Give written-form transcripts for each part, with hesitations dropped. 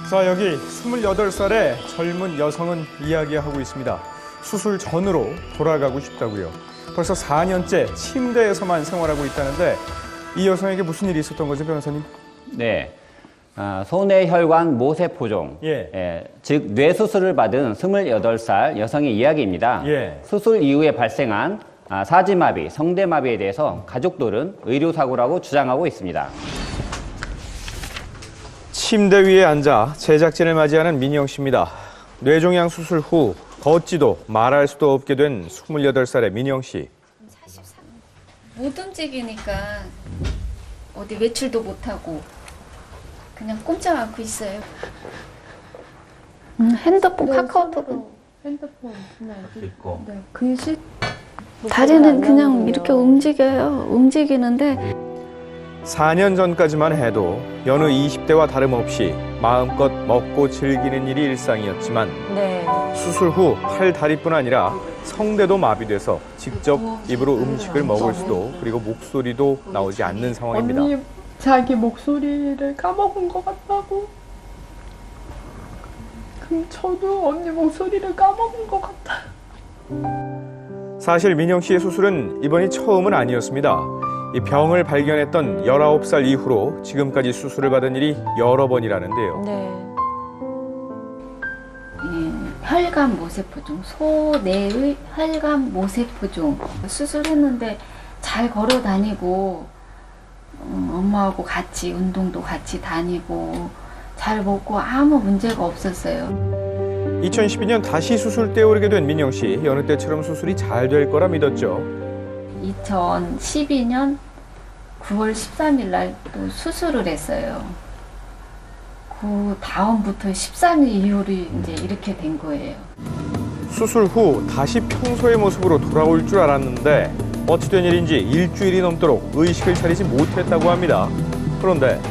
자, 여기 28살의 젊은 여성은 이야기하고 있습니다. 수술 전으로 돌아가고 싶다고요. 벌써 4년째 침대에서만 생활하고 있다는데 이 여성에게 무슨 일이 있었던 거죠, 변호사님? 네. 소뇌혈관 모세포종, 즉 뇌수술을 받은 28살 여성의 이야기입니다. 수술 이후에 발생한 사지마비, 성대마비에 대해서 가족들은 의료사고라고 주장하고 있습니다. 침대 위에 앉아 제작진을 맞이하는 민영 씨입니다. 뇌종양 수술 후 걷지도 말할 수도 없게 된 28살의 민영 씨. 43. 못 움직이니까 어디 외출도 못하고 그냥 꼼짝 않고 있어요. 핸드폰, 카카오톡. 핸드폰 그냥 있고. 네, 글씨 다리는 그냥 이렇게 움직여요. 움직이는데 4년 전까지만 해도 여느 20대와 다름없이 마음껏 먹고 즐기는 일이 일상이었지만 수술 후 팔, 다리뿐 아니라 성대도 마비돼서 직접 입으로 음식을 먹을 수도 그리고 목소리도 나오지 않는 상황입니다. 언니 자기 목소리를 까먹은 것 같다고. 그럼 저도 언니 목소리를 까먹은 것 같아. 사실 민영 씨의 수술은 이번이 처음은 아니었습니다. 이 병을 발견했던 19살 이후로 지금까지 수술을 받은 일이 여러 번이라는데요. 혈관 모세포종, 소뇌의 혈관 모세포종 수술했는데 잘 걸어 다니고 엄마하고 같이 운동도 같이 다니고 잘 먹고 아무 문제가 없었어요. 2012년 다시 수술대에 오르게 된 민영 씨. 여느 때처럼 수술이 잘 될 거라 믿었죠. 2012년 9월 13일 날 또 수술을 했어요. 그 다음부터 13일 이후로 이제 이렇게 된 거예요. 수술 후 다시 평소의 모습으로 돌아올 줄 알았는데 어찌된 일인지 일주일이 넘도록 의식을 차리지 못했다고 합니다. 그런데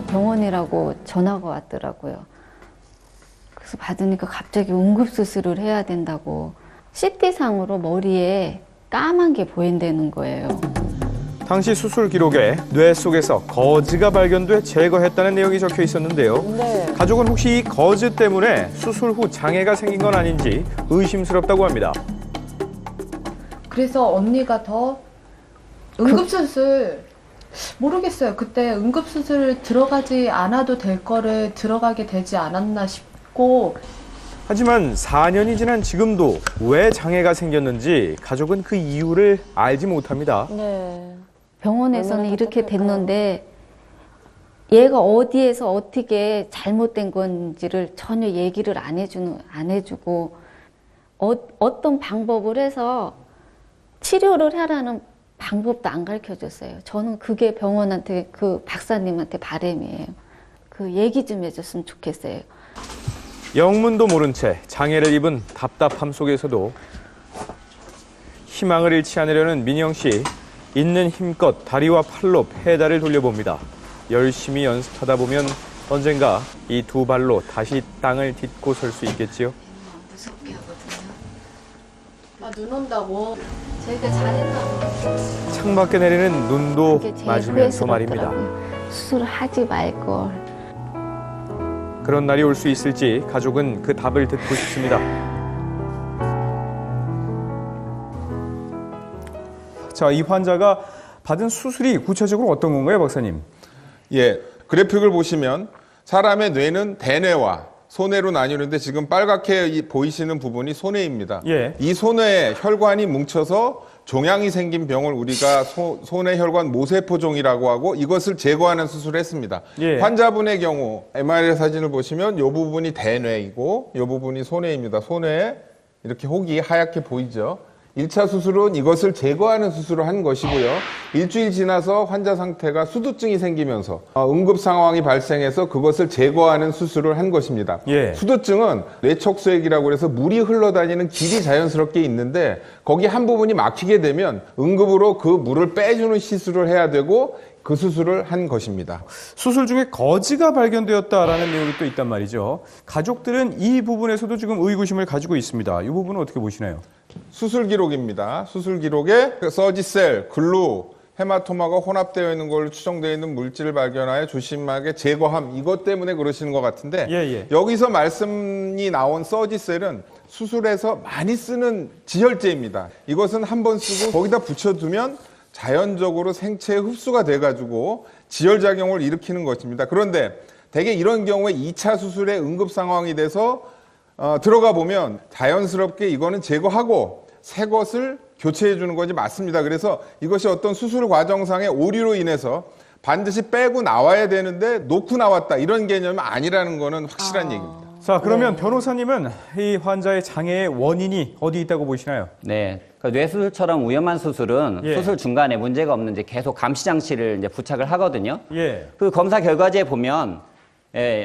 병원이라고 전화가 왔더라고요. 그래서 받으니까 갑자기 응급수술을 해야 된다고 CT상으로 머리에 까만 게 보인다는 거예요. 당시 수술 기록에 뇌 속에서 거즈가 발견돼 제거했다는 내용이 적혀 있었는데요. 가족은 혹시 이 거즈 때문에 수술 후 장애가 생긴 건 아닌지 의심스럽다고 합니다. 그래서 언니가 더 응급수술 모르겠어요. 그때 응급수술 들어가지 않아도 될 거를 들어가게 되지 않았나 싶고. 하지만 4년이 지난 지금도 왜 장애가 생겼는지 가족은 그 이유를 알지 못합니다. 병원에서는 이렇게 됐는데 얘가 어디에서 어떻게 잘못된 건지를 전혀 얘기를 안 해주고 어떤 방법을 해서 치료를 하라는 방법도 안 가르쳐줬어요. 저는 그게 병원한테 그 박사님한테 바람이에요. 그 얘기 좀 해줬으면 좋겠어요. 영문도 모른 채 장애를 입은 답답함 속에서도 희망을 잃지 않으려는 민영 씨. 있는 힘껏 다리와 팔로 페달을 돌려봅니다. 열심히 연습하다 보면 언젠가 이 두 발로 다시 땅을 딛고 설 수 있겠지요. 무섭게 하거든요. 눈 온다고. 저희가 잘했나? 창밖에 내리는 눈도 그게 제일 맞으면서 말입니다. 후회스럽더라고요. 수술을 하지 말걸. 그런 날이 올 수 있을지 가족은 그 답을 듣고 싶습니다. 자, 이 환자가 받은 수술이 구체적으로 어떤 건가요, 박사님? 예, 그래픽을 보시면 사람의 뇌는 대뇌와 소뇌로 나뉘는데 지금 빨갛게 보이시는 부분이 소뇌입니다. 이 소뇌에 혈관이 뭉쳐서 종양이 생긴 병을 우리가 소뇌혈관 모세포종이라고 하고 이것을 제거하는 수술을 했습니다. 환자분의 경우 MRI 사진을 보시면 이 부분이 대뇌이고 이 부분이 소뇌입니다. 소뇌에 이렇게 혹이 하얗게 보이죠. 1차 수술은 이것을 제거하는 수술을 한 것이고요. 일주일 지나서 환자 상태가 수두증이 생기면서 응급 상황이 발생해서 그것을 제거하는 수술을 한 것입니다. 수두증은 뇌척수액이라고 해서 물이 흘러다니는 길이 자연스럽게 있는데 거기 한 부분이 막히게 되면 응급으로 그 물을 빼주는 시술을 해야 되고 그 수술을 한 것입니다. 수술 중에 거즈가 발견되었다라는 내용이 또 있단 말이죠. 가족들은 이 부분에서도 지금 의구심을 가지고 있습니다. 이 부분은 어떻게 보시나요? 수술 기록입니다. 수술 기록에 서지셀, 글루, 헤마토마가 혼합되어 있는 걸로 추정되어 있는 물질을 발견하여 조심하게 제거함. 이것 때문에 그러시는 것 같은데 여기서 말씀이 나온 서지셀은 수술에서 많이 쓰는 지혈제입니다. 이것은 한번 쓰고 거기다 붙여두면 자연적으로 생체에 흡수가 돼가지고 지혈작용을 일으키는 것입니다. 그런데 대개 이런 경우에 2차 수술의 응급 상황이 돼서 들어가 보면 자연스럽게 이거는 제거하고 새 것을 교체해 주는 것이 맞습니다. 그래서 이것이 어떤 수술 과정상의 오류로 인해서 반드시 빼고 나와야 되는데 놓고 나왔다 이런 개념이 아니라는 거는 확실한 얘기입니다. 자, 그러면 변호사님은 이 환자의 장애의 원인이 어디 있다고 보시나요? 네. 뇌수술처럼 위험한 수술은 수술 중간에 문제가 없는지 계속 감시 장치를 이제 부착을 하거든요. 그 검사 결과지에 보면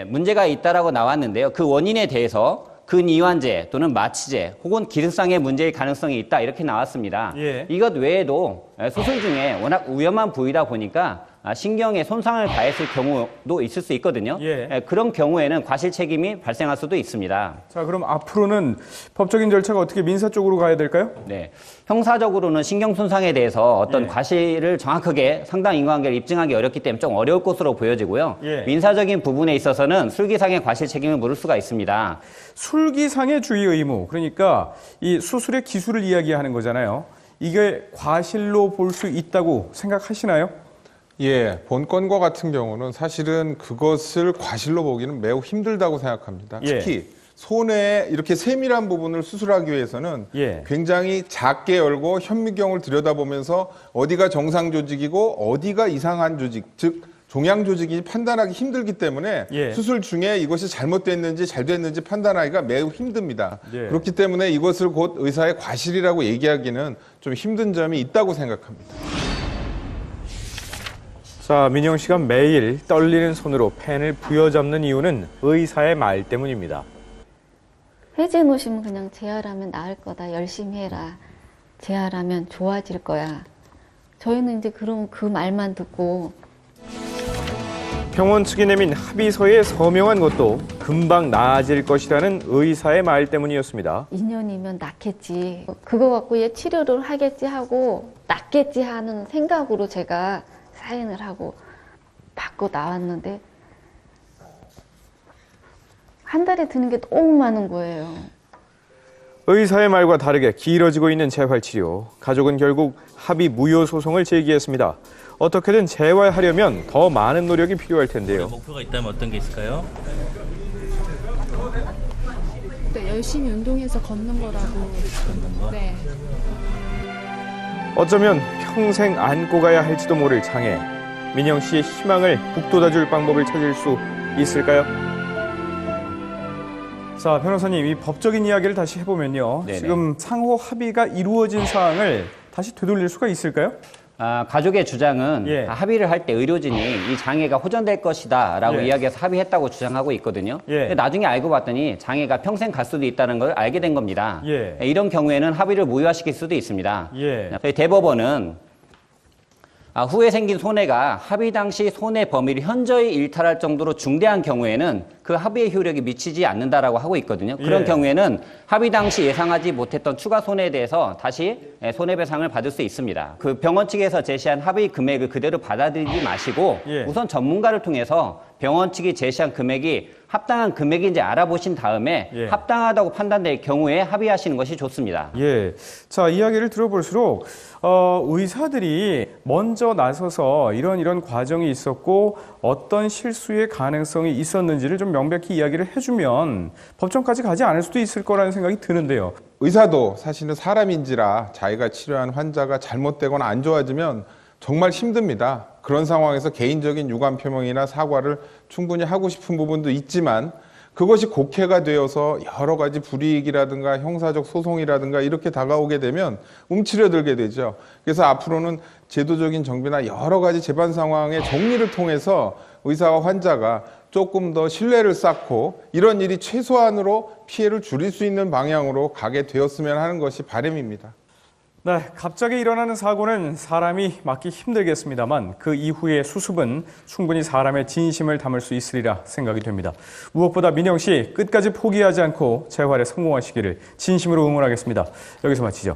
문제가 있다라고 나왔는데요. 그 원인에 대해서 근이완제 또는 마취제 혹은 기능상의 문제일 가능성이 있다 이렇게 나왔습니다. 이것 외에도 수술 중에 워낙 위험한 부위다 보니까 신경에 손상을 가했을 경우도 있을 수 있거든요. 그런 경우에는 과실 책임이 발생할 수도 있습니다. 자, 그럼 앞으로는 법적인 절차가 어떻게 민사 쪽으로 가야 될까요? 네, 형사적으로는 신경 손상에 대해서 어떤 과실을 정확하게 상당 인과관계를 입증하기 어렵기 때문에 좀 어려울 것으로 보여지고요. 민사적인 부분에 있어서는 술기상의 과실 책임을 물을 수가 있습니다. 술기상의 주의 의무, 그러니까 이 수술의 기술을 이야기하는 거잖아요. 이게 과실로 볼 수 있다고 생각하시나요? 본건과 같은 경우는 사실은 그것을 과실로 보기는 매우 힘들다고 생각합니다. 특히 손에 이렇게 세밀한 부분을 수술하기 위해서는 굉장히 작게 열고 현미경을 들여다보면서 어디가 정상 조직이고 어디가 이상한 조직, 즉 종양 조직이 판단하기 힘들기 때문에 수술 중에 이것이 잘못됐는지 잘 됐는지 판단하기가 매우 힘듭니다. 그렇기 때문에 이것을 곧 의사의 과실이라고 얘기하기는 좀 힘든 점이 있다고 생각합니다. 자, 민영 씨가 매일 떨리는 손으로 펜을 부여잡는 이유는 의사의 말 때문입니다. 회진 오시면 그냥 재활하면 나을 거다. 열심히 해라. 재활하면 좋아질 거야. 저희는 이제 그럼 그 말만 듣고 병원 측이 내민 합의서에 서명한 것도 금방 나아질 것이라는 의사의 말 때문이었습니다. 2년이면 낫겠지. 그거 갖고 얘 치료를 하겠지 하고 낫겠지 하는 생각으로 제가 사인을 하고 받고 나왔는데 한 달에 드는 게 너무 많은 거예요. 의사의 말과 다르게 길어지고 있는 재활치료. 가족은 결국 합의 무효 소송을 제기했습니다. 어떻게든 재활하려면 더 많은 노력이 필요할 텐데요. 목표가 있다면 어떤 게 있을까요? 네, 열심히 운동해서 걷는 거라고. 네. 어쩌면 평생 안고 가야 할지도 모를 장애. 민영 씨의 희망을 북돋아줄 방법을 찾을 수 있을까요? 자, 변호사님, 이 법적인 이야기를 다시 해보면요. 지금 상호 합의가 이루어진 사항을 다시 되돌릴 수가 있을까요? 가족의 주장은 합의를 할 때 의료진이 이 장애가 호전될 것이다 라고 이야기해서 합의했다고 주장하고 있거든요. 근데 나중에 알고 봤더니 장애가 평생 갈 수도 있다는 걸 알게 된 겁니다. 이런 경우에는 합의를 무효화시킬 수도 있습니다. 저희 대법원은 후에 생긴 손해가 합의 당시 손해 범위를 현저히 일탈할 정도로 중대한 경우에는 그 합의의 효력이 미치지 않는다라고 하고 있거든요. 그런 경우에는 합의 당시 예상하지 못했던 추가 손해에 대해서 다시 손해배상을 받을 수 있습니다. 그 병원 측에서 제시한 합의 금액을 그대로 받아들이지 마시고 우선 전문가를 통해서 병원 측이 제시한 금액이 합당한 금액인지 알아보신 다음에 합당하다고 판단될 경우에 합의하시는 것이 좋습니다. 자, 이야기를 들어볼수록 의사들이 먼저 나서서 이런 과정이 있었고 어떤 실수의 가능성이 있었는지를 좀 명백히 이야기를 해주면 법정까지 가지 않을 수도 있을 거라는 생각이 드는데요. 의사도 사실은 사람인지라 자기가 치료한 환자가 잘못되거나 안 좋아지면 정말 힘듭니다. 그런 상황에서 개인적인 유감 표명이나 사과를 충분히 하고 싶은 부분도 있지만 그것이 곡해가 되어서 여러 가지 불이익이라든가 형사적 소송이라든가 이렇게 다가오게 되면 움츠려들게 되죠. 그래서 앞으로는 제도적인 정비나 여러 가지 재반 상황의 정리를 통해서 의사와 환자가 조금 더 신뢰를 쌓고 이런 일이 최소한으로 피해를 줄일 수 있는 방향으로 가게 되었으면 하는 것이 바람입니다. 네, 갑자기 일어나는 사고는 사람이 막기 힘들겠습니다만 그 이후의 수습은 충분히 사람의 진심을 담을 수 있으리라 생각이 됩니다. 무엇보다 민영 씨 끝까지 포기하지 않고 재활에 성공하시기를 진심으로 응원하겠습니다. 여기서 마치죠.